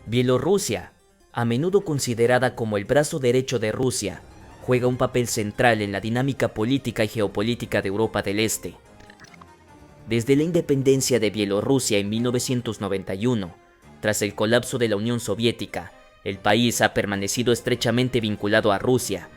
Bielorrusia, a menudo considerada como el brazo derecho de Rusia, juega un papel central en la dinámica política y geopolítica de Europa del Este. Desde la independencia de Bielorrusia en 1991, tras el colapso de la Unión Soviética, el país ha permanecido estrechamente vinculado a Rusia,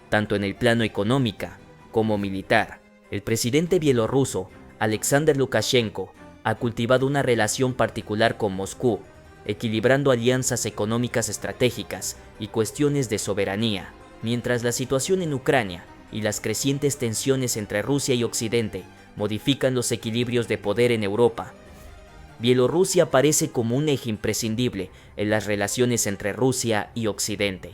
tanto en el plano económico como militar. El presidente bielorruso, Alexander Lukashenko, ha cultivado una relación particular con Moscú, equilibrando alianzas económicas estratégicas y cuestiones de soberanía, mientras la situación en Ucrania y las crecientes tensiones entre Rusia y Occidente modifican los equilibrios de poder en Europa. Bielorrusia aparece como un eje imprescindible en las relaciones entre Rusia y Occidente.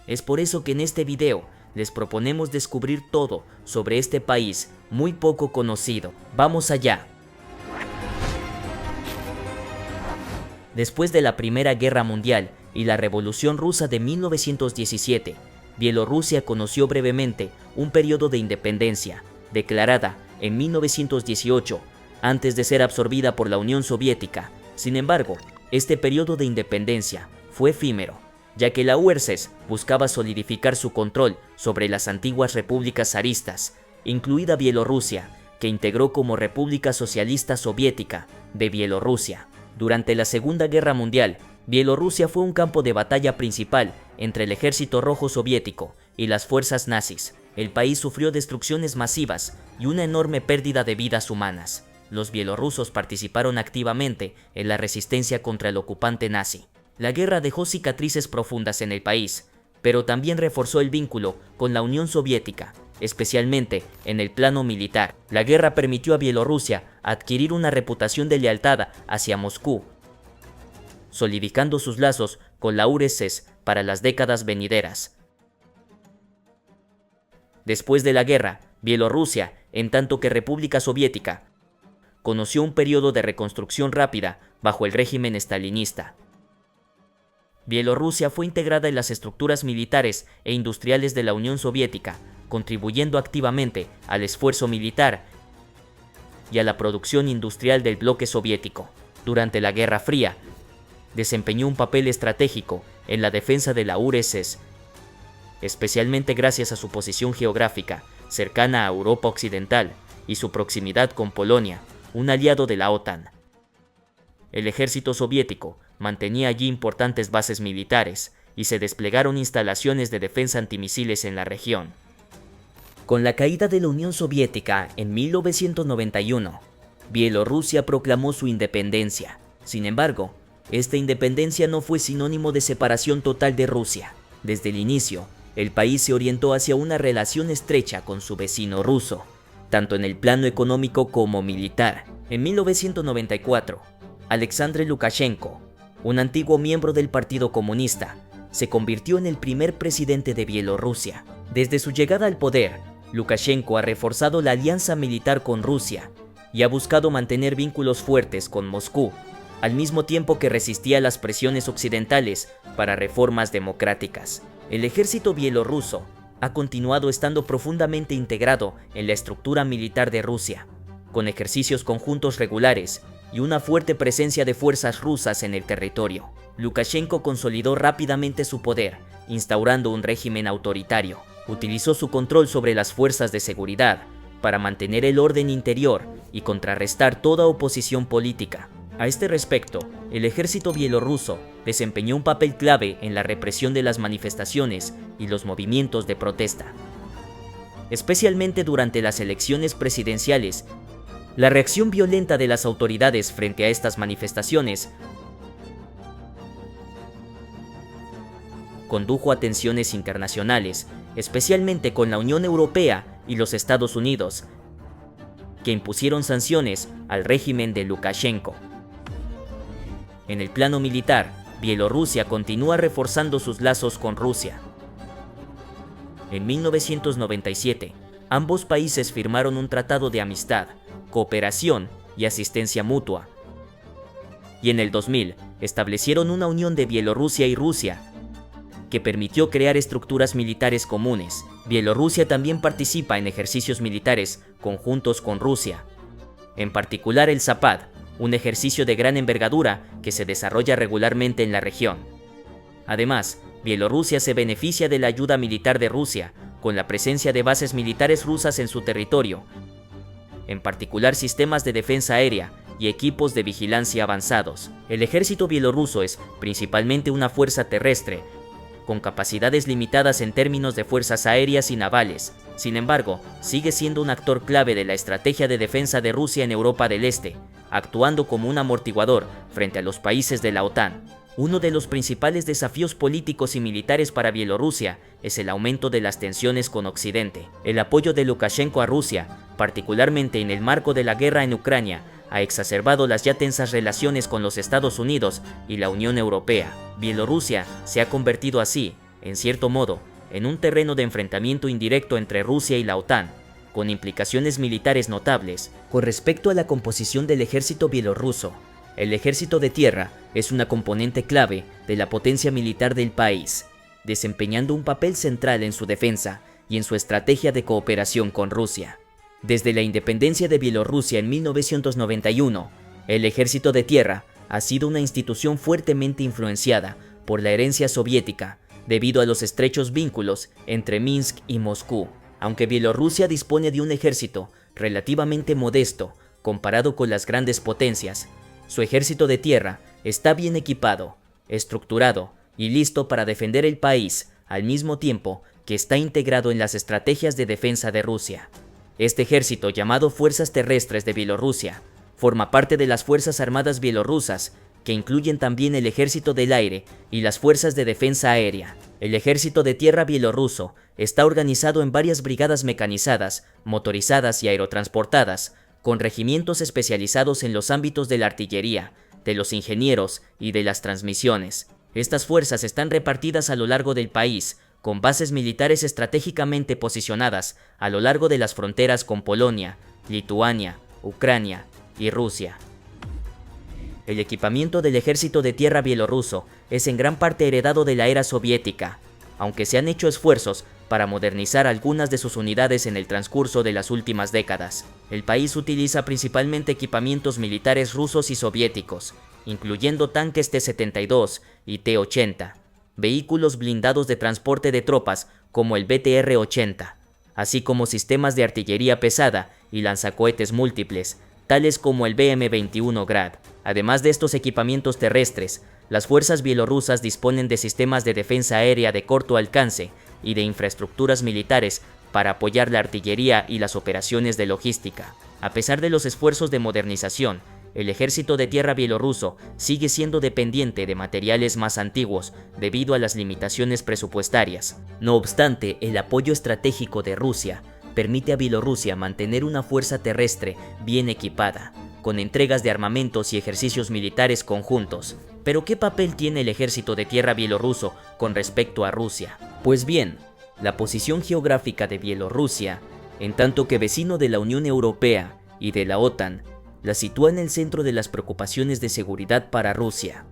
Es por eso que en este video les proponemos descubrir todo sobre este país muy poco conocido. ¡Vamos allá! Después de la Primera Guerra Mundial y la Revolución Rusa de 1917, Bielorrusia conoció brevemente un periodo de independencia, declarada en 1918, antes de ser absorbida por la Unión Soviética. Sin embargo, este periodo de independencia fue efímero, ya que la URSS buscaba solidificar su control sobre las antiguas repúblicas zaristas, incluida Bielorrusia, que integró como República Socialista Soviética de Bielorrusia. Durante la Segunda Guerra Mundial, Bielorrusia fue un campo de batalla principal entre el Ejército Rojo Soviético y las fuerzas nazis. El país sufrió destrucciones masivas y una enorme pérdida de vidas humanas. Los bielorrusos participaron activamente en la resistencia contra el ocupante nazi. La guerra dejó cicatrices profundas en el país, pero también reforzó el vínculo con la Unión Soviética, especialmente en el plano militar. La guerra permitió a Bielorrusia adquirir una reputación de lealtad hacia Moscú, solidificando sus lazos con la URSS para las décadas venideras. Después de la guerra, Bielorrusia, en tanto que República Soviética, conoció un periodo de reconstrucción rápida bajo el régimen estalinista. Bielorrusia fue integrada en las estructuras militares e industriales de la Unión Soviética, contribuyendo activamente al esfuerzo militar y a la producción industrial del bloque soviético. Durante la Guerra Fría, desempeñó un papel estratégico en la defensa de la URSS, especialmente gracias a su posición geográfica cercana a Europa Occidental y su proximidad con Polonia, un aliado de la OTAN. El ejército soviético mantenía allí importantes bases militares y se desplegaron instalaciones de defensa antimisiles en la región. Con la caída de la Unión Soviética en 1991, Bielorrusia proclamó su independencia. Sin embargo, esta independencia no fue sinónimo de separación total de Rusia. Desde el inicio, el país se orientó hacia una relación estrecha con su vecino ruso, tanto en el plano económico como militar. En 1994, Alexander Lukashenko, un antiguo miembro del Partido Comunista, se convirtió en el primer presidente de Bielorrusia. Desde su llegada al poder, Lukashenko ha reforzado la alianza militar con Rusia y ha buscado mantener vínculos fuertes con Moscú, al mismo tiempo que resistía las presiones occidentales para reformas democráticas. El ejército bielorruso ha continuado estando profundamente integrado en la estructura militar de Rusia, con ejercicios conjuntos regulares y una fuerte presencia de fuerzas rusas en el territorio. Lukashenko consolidó rápidamente su poder, instaurando un régimen autoritario. Utilizó su control sobre las fuerzas de seguridad para mantener el orden interior y contrarrestar toda oposición política. A este respecto, el ejército bielorruso desempeñó un papel clave en la represión de las manifestaciones y los movimientos de protesta. Especialmente durante las elecciones presidenciales, la reacción violenta de las autoridades frente a estas manifestaciones condujo a tensiones internacionales, especialmente con la Unión Europea y los Estados Unidos, que impusieron sanciones al régimen de Lukashenko. En el plano militar, Bielorrusia continúa reforzando sus lazos con Rusia. En 1997, ambos países firmaron un tratado de amistad, cooperación y asistencia mutua. Y en el 2000, establecieron una unión de Bielorrusia y Rusia, que permitió crear estructuras militares comunes. Bielorrusia también participa en ejercicios militares conjuntos con Rusia, en particular el Zapad, un ejercicio de gran envergadura que se desarrolla regularmente en la región. Además, Bielorrusia se beneficia de la ayuda militar de Rusia, con la presencia de bases militares rusas en su territorio, en particular sistemas de defensa aérea y equipos de vigilancia avanzados. El ejército bielorruso es principalmente una fuerza terrestre, con capacidades limitadas en términos de fuerzas aéreas y navales. Sin embargo, sigue siendo un actor clave de la estrategia de defensa de Rusia en Europa del Este, actuando como un amortiguador frente a los países de la OTAN. Uno de los principales desafíos políticos y militares para Bielorrusia es el aumento de las tensiones con Occidente. El apoyo de Lukashenko a Rusia, particularmente en el marco de la guerra en Ucrania, ha exacerbado las ya tensas relaciones con los Estados Unidos y la Unión Europea. Bielorrusia se ha convertido así, en cierto modo, en un terreno de enfrentamiento indirecto entre Rusia y la OTAN, con implicaciones militares notables. Con respecto a la composición del ejército bielorruso, el ejército de tierra es una componente clave de la potencia militar del país, desempeñando un papel central en su defensa y en su estrategia de cooperación con Rusia. Desde la independencia de Bielorrusia en 1991, el ejército de tierra ha sido una institución fuertemente influenciada por la herencia soviética, debido a los estrechos vínculos entre Minsk y Moscú. Aunque Bielorrusia dispone de un ejército relativamente modesto comparado con las grandes potencias, su ejército de tierra está bien equipado, estructurado y listo para defender el país, al mismo tiempo que está integrado en las estrategias de defensa de Rusia. Este ejército, llamado Fuerzas Terrestres de Bielorrusia, forma parte de las Fuerzas Armadas bielorrusas, que incluyen también el Ejército del Aire y las Fuerzas de Defensa Aérea. El Ejército de Tierra bielorruso está organizado en varias brigadas mecanizadas, motorizadas y aerotransportadas, con regimientos especializados en los ámbitos de la artillería, de los ingenieros y de las transmisiones. Estas fuerzas están repartidas a lo largo del país, con bases militares estratégicamente posicionadas a lo largo de las fronteras con Polonia, Lituania, Ucrania y Rusia. El equipamiento del ejército de tierra bielorruso es en gran parte heredado de la era soviética, aunque se han hecho esfuerzos para modernizar algunas de sus unidades en el transcurso de las últimas décadas. El país utiliza principalmente equipamientos militares rusos y soviéticos, incluyendo tanques T-72 y T-80, vehículos blindados de transporte de tropas como el BTR-80, así como sistemas de artillería pesada y lanzacohetes múltiples, tales como el BM-21 Grad. Además de estos equipamientos terrestres, las fuerzas bielorrusas disponen de sistemas de defensa aérea de corto alcance y de infraestructuras militares para apoyar la artillería y las operaciones de logística. A pesar de los esfuerzos de modernización, el ejército de tierra bielorruso sigue siendo dependiente de materiales más antiguos debido a las limitaciones presupuestarias. No obstante, el apoyo estratégico de Rusia permite a Bielorrusia mantener una fuerza terrestre bien equipada, con entregas de armamentos y ejercicios militares conjuntos. Pero ¿qué papel tiene el ejército de tierra bielorruso con respecto a Rusia? Pues bien, la posición geográfica de Bielorrusia, en tanto que vecino de la Unión Europea y de la OTAN, la sitúa en el centro de las preocupaciones de seguridad para Rusia.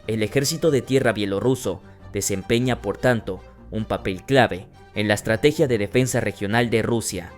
El ejército de tierra bielorruso desempeña, por tanto, un papel clave en la estrategia de defensa regional de Rusia,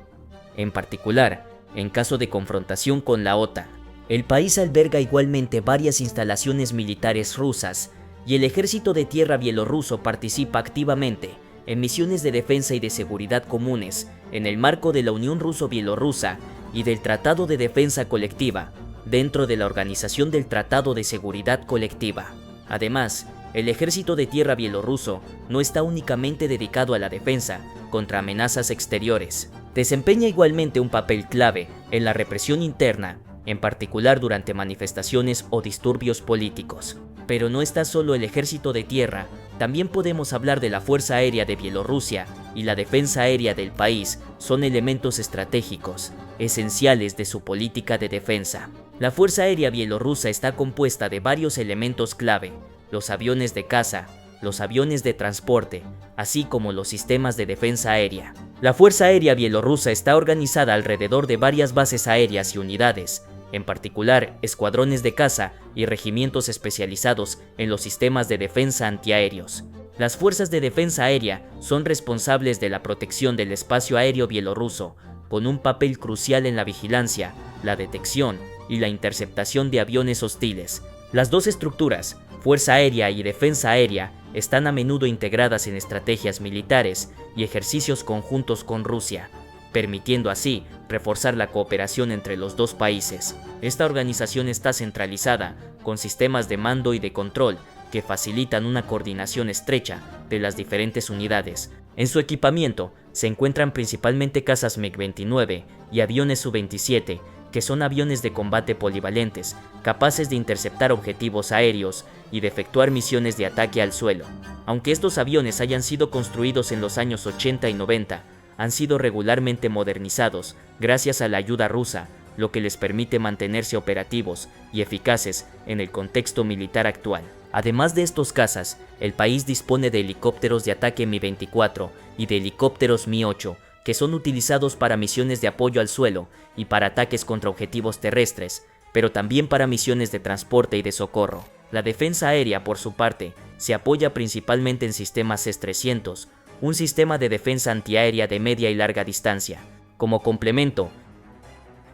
en particular, en caso de confrontación con la OTAN. El país alberga igualmente varias instalaciones militares rusas, y el ejército de tierra bielorruso participa activamente en misiones de defensa y de seguridad comunes en el marco de la Unión Ruso-Bielorrusa y del Tratado de Defensa Colectiva, dentro de la Organización del Tratado de Seguridad Colectiva. Además, el ejército de tierra bielorruso no está únicamente dedicado a la defensa contra amenazas exteriores. Desempeña igualmente un papel clave en la represión interna, en particular durante manifestaciones o disturbios políticos. Pero no está solo el ejército de tierra, también podemos hablar de la Fuerza Aérea de Bielorrusia y la defensa aérea del país. Son elementos estratégicos, esenciales de su política de defensa. La Fuerza Aérea bielorrusa está compuesta de varios elementos clave: los aviones de caza, los aviones de transporte, así como los sistemas de defensa aérea. La Fuerza Aérea bielorrusa está organizada alrededor de varias bases aéreas y unidades, en particular escuadrones de caza y regimientos especializados en los sistemas de defensa antiaéreos. Las fuerzas de defensa aérea son responsables de la protección del espacio aéreo bielorruso, con un papel crucial en la vigilancia, la detección y la interceptación de aviones hostiles. Las dos estructuras, Fuerza Aérea y Defensa Aérea, están a menudo integradas en estrategias militares y ejercicios conjuntos con Rusia, permitiendo así reforzar la cooperación entre los dos países. Esta organización está centralizada, con sistemas de mando y de control que facilitan una coordinación estrecha de las diferentes unidades. En su equipamiento se encuentran principalmente cazas MiG-29 y aviones Su-27, que son aviones de combate polivalentes, capaces de interceptar objetivos aéreos y de efectuar misiones de ataque al suelo. Aunque estos aviones hayan sido construidos en los años 80 y 90, han sido regularmente modernizados gracias a la ayuda rusa, lo que les permite mantenerse operativos y eficaces en el contexto militar actual. Además de estos cazas, el país dispone de helicópteros de ataque Mi-24 y de helicópteros Mi-8, que son utilizados para misiones de apoyo al suelo y para ataques contra objetivos terrestres, pero también para misiones de transporte y de socorro. La defensa aérea, por su parte, se apoya principalmente en sistemas S-300, un sistema de defensa antiaérea de media y larga distancia. Como complemento,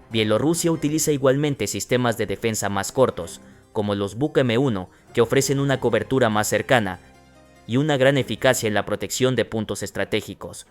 Bielorrusia utiliza igualmente sistemas de defensa más cortos, como los Buk M1, que ofrecen una cobertura más cercana y una gran eficacia en la protección de puntos estratégicos.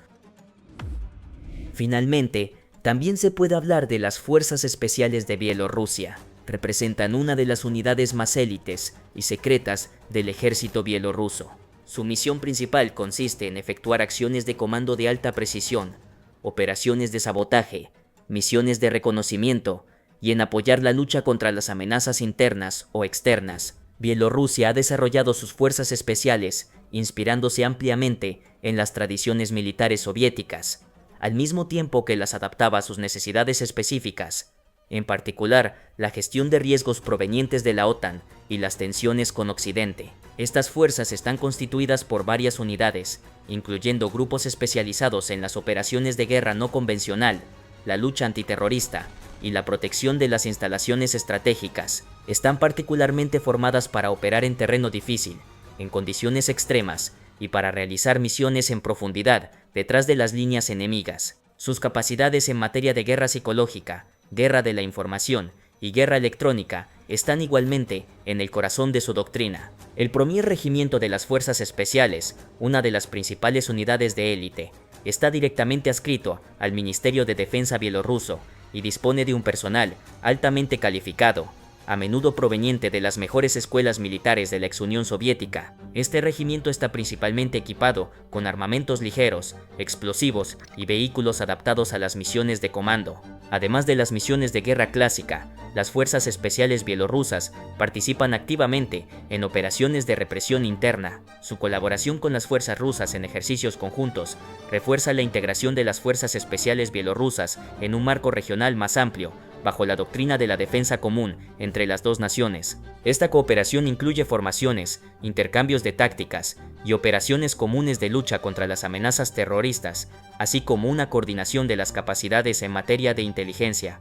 Finalmente, también se puede hablar de las Fuerzas Especiales de Bielorrusia. Representan una de las unidades más élites y secretas del ejército bielorruso. Su misión principal consiste en efectuar acciones de comando de alta precisión, operaciones de sabotaje, misiones de reconocimiento y en apoyar la lucha contra las amenazas internas o externas. Bielorrusia ha desarrollado sus fuerzas especiales inspirándose ampliamente en las tradiciones militares soviéticas, al mismo tiempo que las adaptaba a sus necesidades específicas, en particular la gestión de riesgos provenientes de la OTAN y las tensiones con Occidente. Estas fuerzas están constituidas por varias unidades, incluyendo grupos especializados en las operaciones de guerra no convencional, la lucha antiterrorista y la protección de las instalaciones estratégicas. Están particularmente formadas para operar en terreno difícil, en condiciones extremas y para realizar misiones en profundidad detrás de las líneas enemigas. Sus capacidades en materia de guerra psicológica, guerra de la información y guerra electrónica están igualmente en el corazón de su doctrina. El Premier Regimiento de las Fuerzas Especiales, una de las principales unidades de élite, está directamente adscrito al Ministerio de Defensa bielorruso y dispone de un personal altamente calificado, a menudo proveniente de las mejores escuelas militares de la ex Unión Soviética. Este regimiento está principalmente equipado con armamentos ligeros, explosivos y vehículos adaptados a las misiones de comando. Además de las misiones de guerra clásica, las fuerzas especiales bielorrusas participan activamente en operaciones de represión interna. Su colaboración con las fuerzas rusas en ejercicios conjuntos refuerza la integración de las fuerzas especiales bielorrusas en un marco regional más amplio, bajo la doctrina de la defensa común entre las dos naciones. Esta cooperación incluye formaciones, intercambios de tácticas y operaciones comunes de lucha contra las amenazas terroristas, así como una coordinación de las capacidades en materia de inteligencia.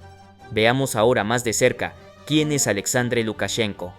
Veamos ahora más de cerca quién es Alexandre Lukashenko.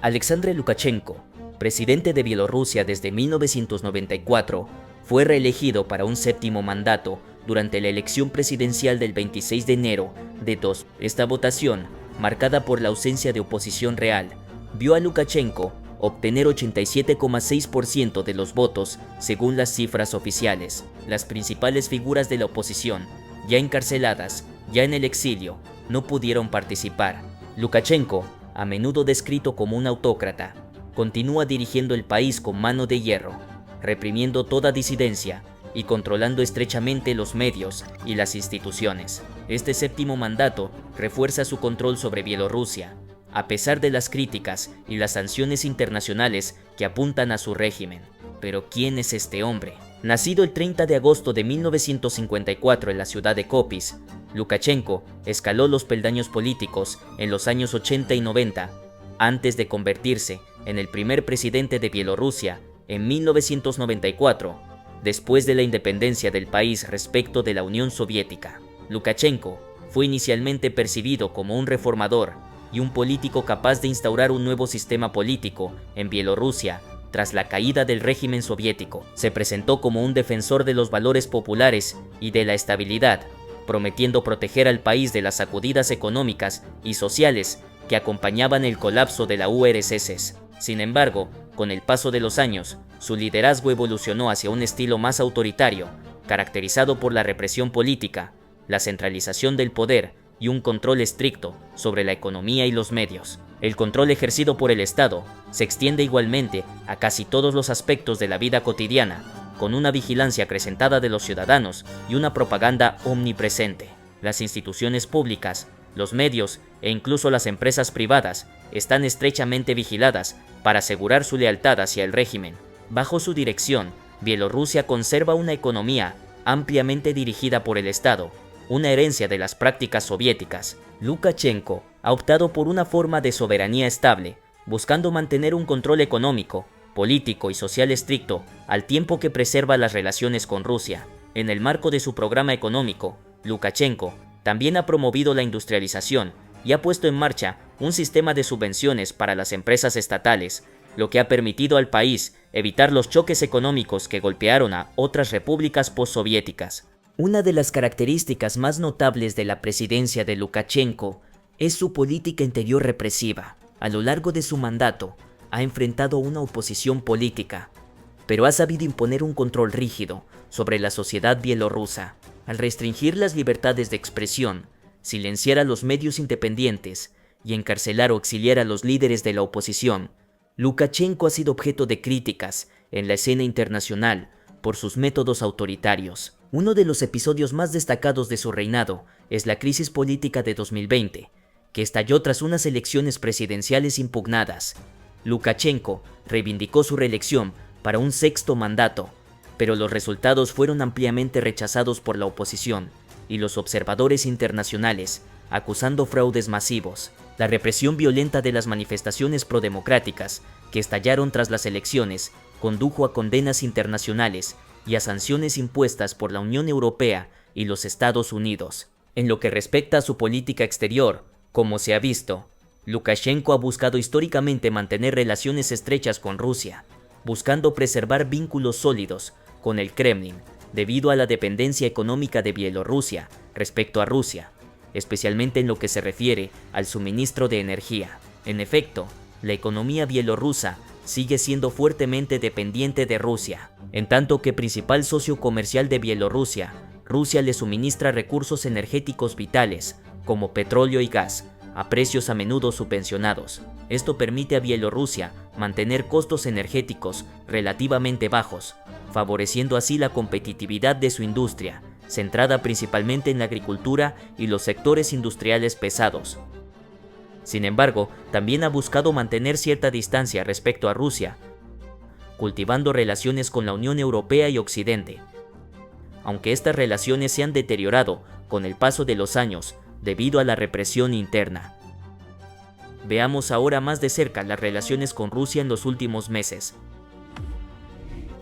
Alexandre Lukashenko, presidente de Bielorrusia desde 1994, fue reelegido para un séptimo mandato durante la elección presidencial del 26 de enero de 2000. Esta votación, marcada por la ausencia de oposición real, vio a Lukashenko obtener 87,6% de los votos según las cifras oficiales. Las principales figuras de la oposición, ya encarceladas, ya en el exilio, no pudieron participar. Lukashenko, a menudo descrito como un autócrata, continúa dirigiendo el país con mano de hierro, reprimiendo toda disidencia y controlando estrechamente los medios y las instituciones. Este séptimo mandato refuerza su control sobre Bielorrusia, a pesar de las críticas y las sanciones internacionales que apuntan a su régimen. Pero ¿quién es este hombre? Nacido el 30 de agosto de 1954 en la ciudad de Kopisk, Lukashenko escaló los peldaños políticos en los años 80 y 90, antes de convertirse en el primer presidente de Bielorrusia en 1994, después de la independencia del país respecto de la Unión Soviética. Lukashenko fue inicialmente percibido como un reformador y un político capaz de instaurar un nuevo sistema político en Bielorrusia tras la caída del régimen soviético. Se presentó como un defensor de los valores populares y de la estabilidad, prometiendo proteger al país de las sacudidas económicas y sociales que acompañaban el colapso de la URSS. Sin embargo, con el paso de los años, su liderazgo evolucionó hacia un estilo más autoritario, caracterizado por la represión política, la centralización del poder y un control estricto sobre la economía y los medios. El control ejercido por el Estado se extiende igualmente a casi todos los aspectos de la vida cotidiana, con una vigilancia acrecentada de los ciudadanos y una propaganda omnipresente. Las instituciones públicas, los medios e incluso las empresas privadas están estrechamente vigiladas para asegurar su lealtad hacia el régimen. Bajo su dirección, Bielorrusia conserva una economía ampliamente dirigida por el Estado, una herencia de las prácticas soviéticas. Lukashenko ha optado por una forma de soberanía estable, buscando mantener un control económico, político y social estricto, al tiempo que preserva las relaciones con Rusia. En el marco de su programa económico, Lukashenko también ha promovido la industrialización y ha puesto en marcha un sistema de subvenciones para las empresas estatales, lo que ha permitido al país evitar los choques económicos que golpearon a otras repúblicas postsoviéticas. Una de las características más notables de la presidencia de Lukashenko es su política interior represiva. A lo largo de su mandato, ha enfrentado una oposición política, pero ha sabido imponer un control rígido sobre la sociedad bielorrusa. Al restringir las libertades de expresión, silenciar a los medios independientes y encarcelar o exiliar a los líderes de la oposición, Lukashenko ha sido objeto de críticas en la escena internacional por sus métodos autoritarios. Uno de los episodios más destacados de su reinado es la crisis política de 2020, que estalló tras unas elecciones presidenciales impugnadas. Lukashenko reivindicó su reelección para un sexto mandato, pero los resultados fueron ampliamente rechazados por la oposición y los observadores internacionales, acusando fraudes masivos. La represión violenta de las manifestaciones prodemocráticas que estallaron tras las elecciones condujo a condenas internacionales y a sanciones impuestas por la Unión Europea y los Estados Unidos. En lo que respecta a su política exterior, como se ha visto, Lukashenko ha buscado históricamente mantener relaciones estrechas con Rusia, buscando preservar vínculos sólidos con el Kremlin debido a la dependencia económica de Bielorrusia respecto a Rusia, especialmente en lo que se refiere al suministro de energía. En efecto, la economía bielorrusa sigue siendo fuertemente dependiente de Rusia, en tanto que principal socio comercial de Bielorrusia, Rusia le suministra recursos energéticos vitales, como petróleo y gas, a precios a menudo subvencionados. Esto permite a Bielorrusia mantener costos energéticos relativamente bajos, favoreciendo así la competitividad de su industria, centrada principalmente en la agricultura y los sectores industriales pesados. Sin embargo, también ha buscado mantener cierta distancia respecto a Rusia, cultivando relaciones con la Unión Europea y Occidente. Aunque estas relaciones se han deteriorado con el paso de los años debido a la represión interna. Veamos ahora más de cerca las relaciones con Rusia en los últimos meses.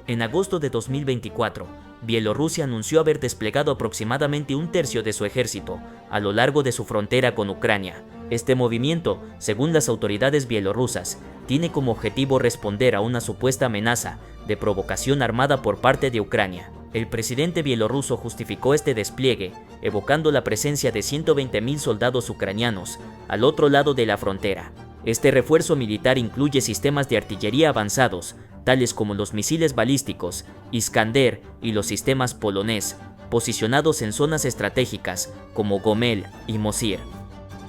En agosto de 2024, Bielorrusia anunció haber desplegado aproximadamente un tercio de su ejército a lo largo de su frontera con Ucrania. Este movimiento, según las autoridades bielorrusas, tiene como objetivo responder a una supuesta amenaza de provocación armada por parte de Ucrania. El presidente bielorruso justificó este despliegue, evocando la presencia de 120.000 soldados ucranianos al otro lado de la frontera. Este refuerzo militar incluye sistemas de artillería avanzados, tales como los misiles balísticos, Iskander y los sistemas polonés, posicionados en zonas estratégicas como Gomel y Mosir.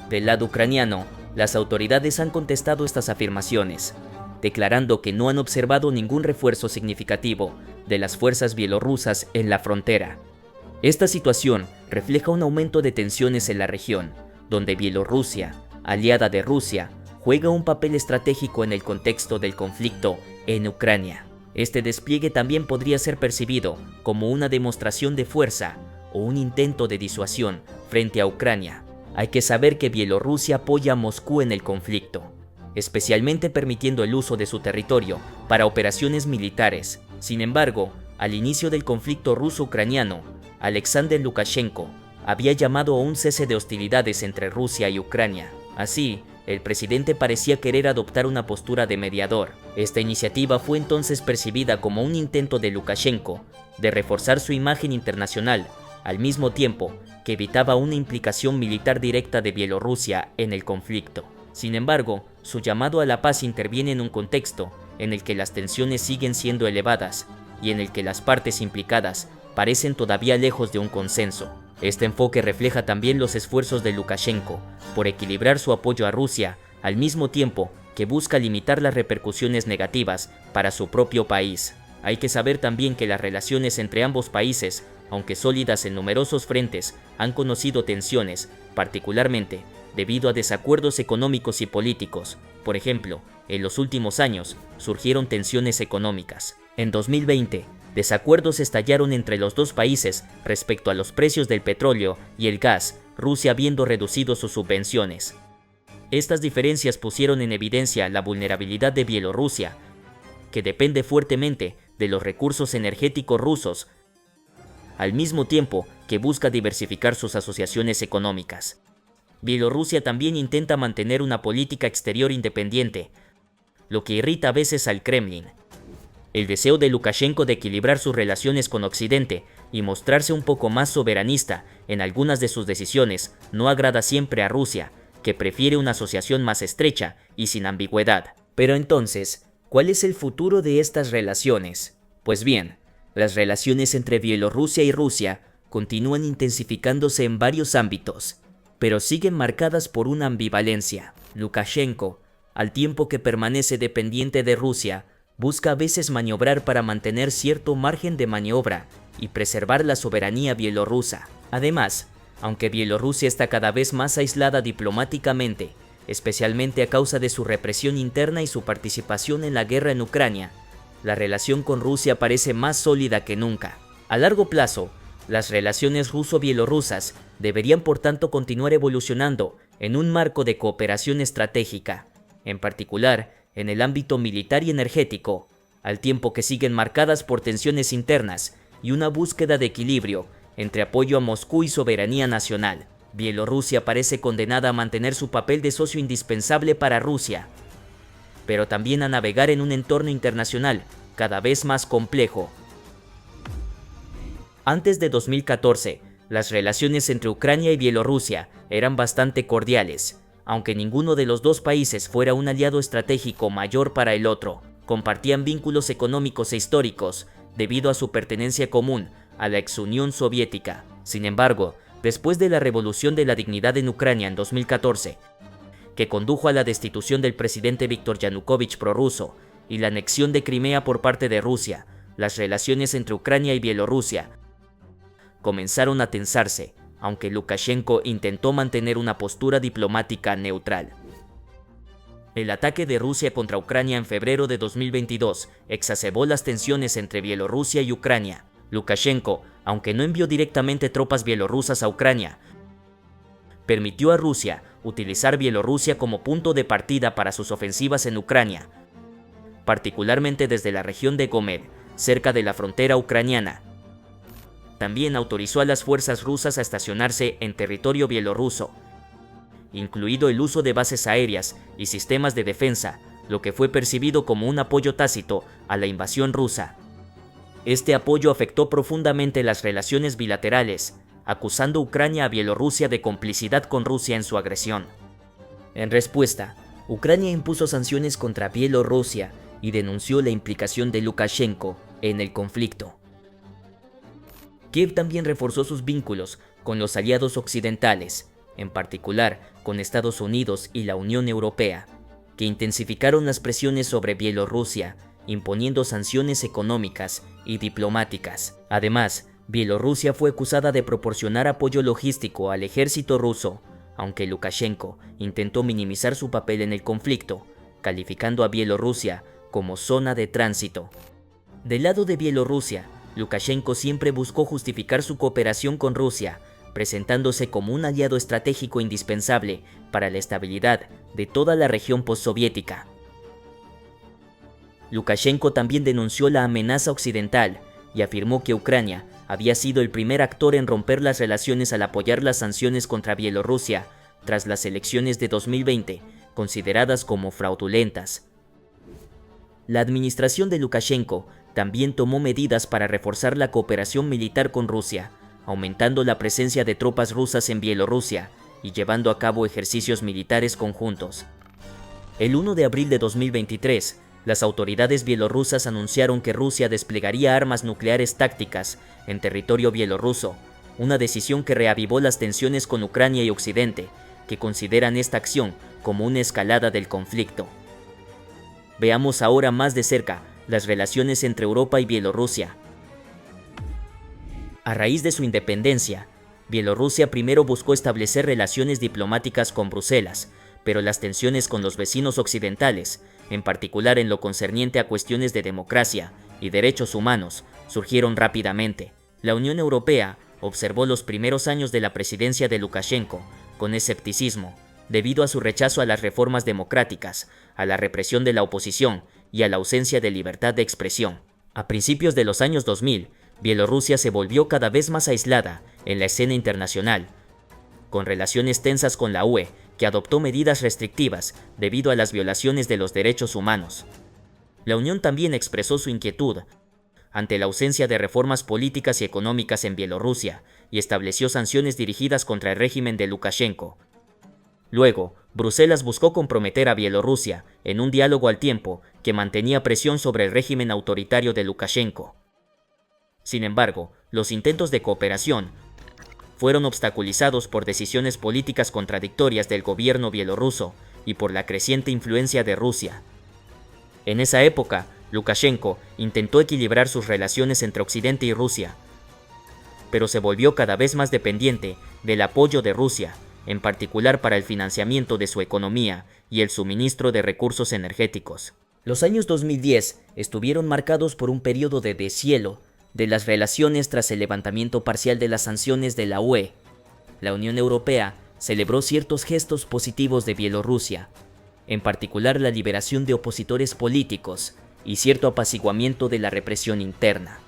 Del lado ucraniano, las autoridades han contestado estas afirmaciones, declarando que no han observado ningún refuerzo significativo de las fuerzas bielorrusas en la frontera. Esta situación refleja un aumento de tensiones en la región, donde Bielorrusia, aliada de Rusia, juega un papel estratégico en el contexto del conflicto en Ucrania. Este despliegue también podría ser percibido como una demostración de fuerza o un intento de disuasión frente a Ucrania. Hay que saber que Bielorrusia apoya a Moscú en el conflicto, especialmente permitiendo el uso de su territorio para operaciones militares. Sin embargo, al inicio del conflicto ruso-ucraniano, Alexander Lukashenko había llamado a un cese de hostilidades entre Rusia y Ucrania. Así, el presidente parecía querer adoptar una postura de mediador. Esta iniciativa fue entonces percibida como un intento de Lukashenko de reforzar su imagen internacional al mismo tiempo que evitaba una implicación militar directa de Bielorrusia en el conflicto. Sin embargo, su llamado a la paz interviene en un contexto en el que las tensiones siguen siendo elevadas y en el que las partes implicadas parecen todavía lejos de un consenso. Este enfoque refleja también los esfuerzos de Lukashenko por equilibrar su apoyo a Rusia al mismo tiempo que busca limitar las repercusiones negativas para su propio país. Hay que saber también que las relaciones entre ambos países, aunque sólidas en numerosos frentes, han conocido tensiones, particularmente debido a desacuerdos económicos y políticos. Por ejemplo, en los últimos años surgieron tensiones económicas. En 2020, desacuerdos estallaron entre los dos países respecto a los precios del petróleo y el gas, Rusia habiendo reducido sus subvenciones. Estas diferencias pusieron en evidencia la vulnerabilidad de Bielorrusia, que depende fuertemente de los recursos energéticos rusos, al mismo tiempo que busca diversificar sus asociaciones económicas. Bielorrusia también intenta mantener una política exterior independiente, lo que irrita a veces al Kremlin. El deseo de Lukashenko de equilibrar sus relaciones con Occidente y mostrarse un poco más soberanista en algunas de sus decisiones no agrada siempre a Rusia, que prefiere una asociación más estrecha y sin ambigüedad. Pero entonces, ¿cuál es el futuro de estas relaciones? Pues bien, las relaciones entre Bielorrusia y Rusia continúan intensificándose en varios ámbitos, pero siguen marcadas por una ambivalencia. Lukashenko, al tiempo que permanece dependiente de Rusia, busca a veces maniobrar para mantener cierto margen de maniobra y preservar la soberanía bielorrusa. Además, aunque Bielorrusia está cada vez más aislada diplomáticamente, especialmente a causa de su represión interna y su participación en la guerra en Ucrania, la relación con Rusia parece más sólida que nunca. A largo plazo, las relaciones ruso-bielorrusas deberían por tanto continuar evolucionando en un marco de cooperación estratégica, en particular en el ámbito militar y energético, al tiempo que siguen marcadas por tensiones internas y una búsqueda de equilibrio entre apoyo a Moscú y soberanía nacional. Bielorrusia parece condenada a mantener su papel de socio indispensable para Rusia, pero también a navegar en un entorno internacional cada vez más complejo. Antes de 2014, las relaciones entre Ucrania y Bielorrusia eran bastante cordiales, aunque ninguno de los dos países fuera un aliado estratégico mayor para el otro. Compartían vínculos económicos e históricos debido a su pertenencia común a la ex Unión Soviética. Sin embargo, después de la Revolución de la Dignidad en Ucrania en 2014, que condujo a la destitución del presidente Viktor Yanukovych prorruso y la anexión de Crimea por parte de Rusia, las relaciones entre Ucrania y Bielorrusia comenzaron a tensarse, aunque Lukashenko intentó mantener una postura diplomática neutral. El ataque de Rusia contra Ucrania en febrero de 2022 exacerbó las tensiones entre Bielorrusia y Ucrania. Lukashenko, aunque no envió directamente tropas bielorrusas a Ucrania, permitió a Rusia utilizar Bielorrusia como punto de partida para sus ofensivas en Ucrania, particularmente desde la región de Gomel, cerca de la frontera ucraniana. También autorizó a las fuerzas rusas a estacionarse en territorio bielorruso, incluido el uso de bases aéreas y sistemas de defensa, lo que fue percibido como un apoyo tácito a la invasión rusa. Este apoyo afectó profundamente las relaciones bilaterales, acusando a Ucrania a Bielorrusia de complicidad con Rusia en su agresión. En respuesta, Ucrania impuso sanciones contra Bielorrusia y denunció la implicación de Lukashenko en el conflicto. Kiev también reforzó sus vínculos con los aliados occidentales, en particular con Estados Unidos y la Unión Europea, que intensificaron las presiones sobre Bielorrusia, imponiendo sanciones económicas y diplomáticas. Además, Bielorrusia fue acusada de proporcionar apoyo logístico al ejército ruso, aunque Lukashenko intentó minimizar su papel en el conflicto, calificando a Bielorrusia como zona de tránsito. Del lado de Bielorrusia, Lukashenko siempre buscó justificar su cooperación con Rusia, presentándose como un aliado estratégico indispensable para la estabilidad de toda la región postsoviética. Lukashenko también denunció la amenaza occidental y afirmó que Ucrania había sido el primer actor en romper las relaciones al apoyar las sanciones contra Bielorrusia tras las elecciones de 2020, consideradas como fraudulentas. La administración de Lukashenko también tomó medidas para reforzar la cooperación militar con Rusia, aumentando la presencia de tropas rusas en Bielorrusia y llevando a cabo ejercicios militares conjuntos. El 1 de abril de 2023, las autoridades bielorrusas anunciaron que Rusia desplegaría armas nucleares tácticas en territorio bielorruso, una decisión que reavivó las tensiones con Ucrania y Occidente, que consideran esta acción como una escalada del conflicto. Veamos ahora más de cerca las relaciones entre Europa y Bielorrusia. A raíz de su independencia, Bielorrusia primero buscó establecer relaciones diplomáticas con Bruselas, pero las tensiones con los vecinos occidentales, en particular en lo concerniente a cuestiones de democracia y derechos humanos, surgieron rápidamente. La Unión Europea observó los primeros años de la presidencia de Lukashenko con escepticismo, debido a su rechazo a las reformas democráticas, a la represión de la oposición y a la ausencia de libertad de expresión. A principios de los años 2000, Bielorrusia se volvió cada vez más aislada en la escena internacional, con relaciones tensas con la UE, que adoptó medidas restrictivas debido a las violaciones de los derechos humanos. La Unión también expresó su inquietud ante la ausencia de reformas políticas y económicas en Bielorrusia y estableció sanciones dirigidas contra el régimen de Lukashenko. Luego, Bruselas buscó comprometer a Bielorrusia en un diálogo al tiempo que mantenía presión sobre el régimen autoritario de Lukashenko. Sin embargo, los intentos de cooperación fueron obstaculizados por decisiones políticas contradictorias del gobierno bielorruso y por la creciente influencia de Rusia. En esa época, Lukashenko intentó equilibrar sus relaciones entre Occidente y Rusia, pero se volvió cada vez más dependiente del apoyo de Rusia, en particular para el financiamiento de su economía y el suministro de recursos energéticos. Los años 2010 estuvieron marcados por un periodo de deshielo de las relaciones tras el levantamiento parcial de las sanciones de la UE. La Unión Europea celebró ciertos gestos positivos de Bielorrusia, en particular la liberación de opositores políticos y cierto apaciguamiento de la represión interna.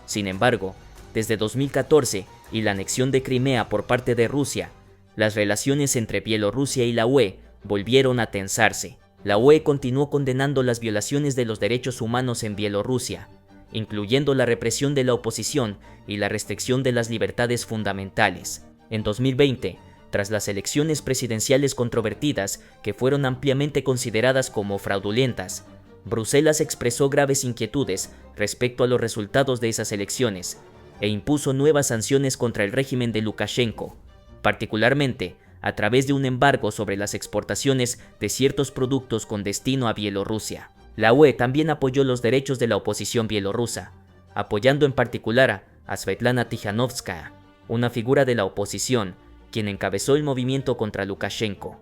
Sin embargo, desde 2014 y la anexión de Crimea por parte de Rusia, las relaciones entre Bielorrusia y la UE volvieron a tensarse. La UE continuó condenando las violaciones de los derechos humanos en Bielorrusia, incluyendo la represión de la oposición y la restricción de las libertades fundamentales. En 2020, tras las elecciones presidenciales controvertidas que fueron ampliamente consideradas como fraudulentas, Bruselas expresó graves inquietudes respecto a los resultados de esas elecciones e impuso nuevas sanciones contra el régimen de Lukashenko, particularmente a través de un embargo sobre las exportaciones de ciertos productos con destino a Bielorrusia. La UE también apoyó los derechos de la oposición bielorrusa, apoyando en particular a Svetlana Tikhanovskaya, una figura de la oposición, quien encabezó el movimiento contra Lukashenko.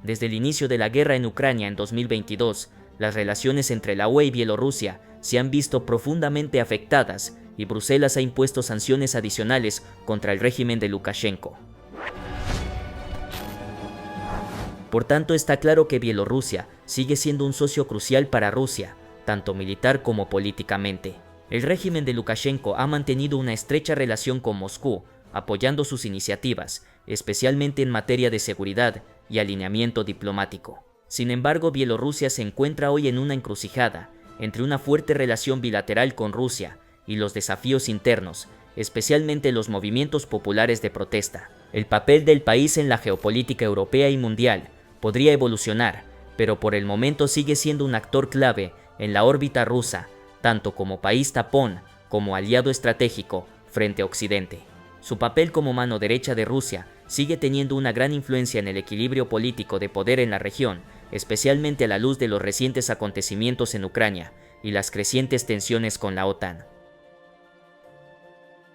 Desde el inicio de la guerra en Ucrania en 2022, las relaciones entre la UE y Bielorrusia se han visto profundamente afectadas y Bruselas ha impuesto sanciones adicionales contra el régimen de Lukashenko. Por tanto, está claro que Bielorrusia sigue siendo un socio crucial para Rusia, tanto militar como políticamente. El régimen de Lukashenko ha mantenido una estrecha relación con Moscú, apoyando sus iniciativas, especialmente en materia de seguridad y alineamiento diplomático. Sin embargo, Bielorrusia se encuentra hoy en una encrucijada entre una fuerte relación bilateral con Rusia y los desafíos internos, especialmente los movimientos populares de protesta. El papel del país en la geopolítica europea y mundial podría evolucionar, pero por el momento sigue siendo un actor clave en la órbita rusa, tanto como país tapón como aliado estratégico frente a Occidente. Su papel como mano derecha de Rusia sigue teniendo una gran influencia en el equilibrio político de poder en la región, especialmente a la luz de los recientes acontecimientos en Ucrania y las crecientes tensiones con la OTAN.